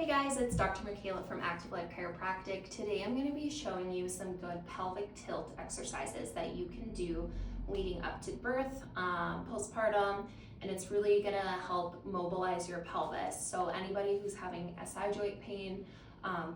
Hey guys, it's Dr. Michaela from Active Life Chiropractic. Today I'm going to be showing you some good pelvic tilt exercises that you can do leading up to birth, postpartum, and it's really going to help mobilize your pelvis. So anybody who's having SI joint pain,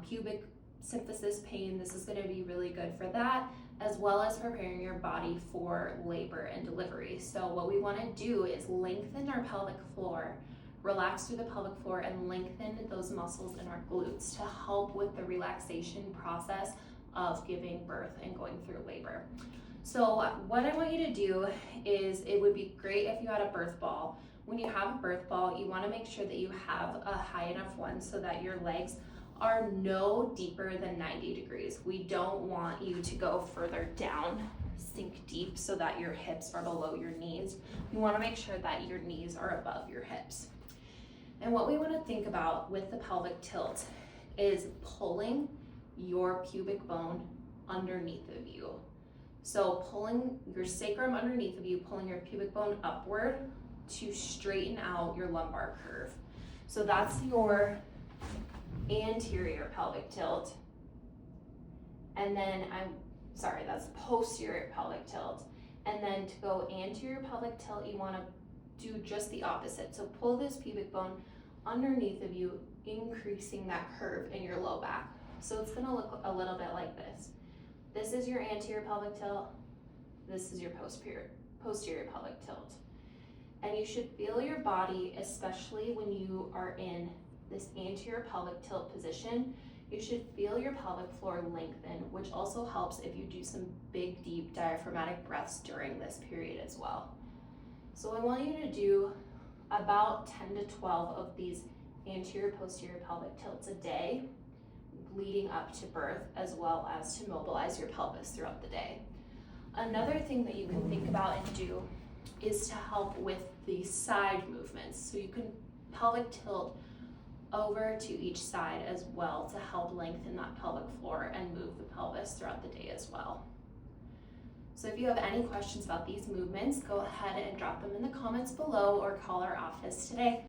pubic symphysis pain, this is going to be really good for that, as well as preparing your body for labor and delivery. So what we want to do is lengthen our pelvic floor, relax through the pelvic floor, and lengthen those muscles in our glutes to help with the relaxation process of giving birth and going through labor. So what I want you to do is, it would be great if you had a birth ball. When you have a birth ball, you want to make sure that you have a high enough one so that your legs are no deeper than 90 degrees. We don't want you to go further down, sink deep so that your hips are below your knees. You want to make sure that your knees are above your hips. And what we want to think about with the pelvic tilt is pulling your pubic bone underneath of you. So pulling your sacrum underneath of you, pulling your pubic bone upward to straighten out your lumbar curve. So that's your anterior pelvic tilt. And then that's posterior pelvic tilt. And then to go anterior pelvic tilt, you want to do just the opposite. So pull this pubic bone underneath of you, increasing that curve in your low back. So it's going to look a little bit like this. This is your anterior pelvic tilt. This is your posterior pelvic tilt. And you should feel your body, especially when you are in this anterior pelvic tilt position, you should feel your pelvic floor lengthen, which also helps if you do some big, deep diaphragmatic breaths during this period as well. So I want you to do about 10 to 12 of these anterior posterior pelvic tilts a day leading up to birth, as well as to mobilize your pelvis throughout the day. Another thing that you can think about and do is to help with the side movements. So you can pelvic tilt over to each side as well to help lengthen that pelvic floor and move the pelvis throughout the day as well. So if you have any questions about these movements, go ahead and drop them in the comments below or call our office today.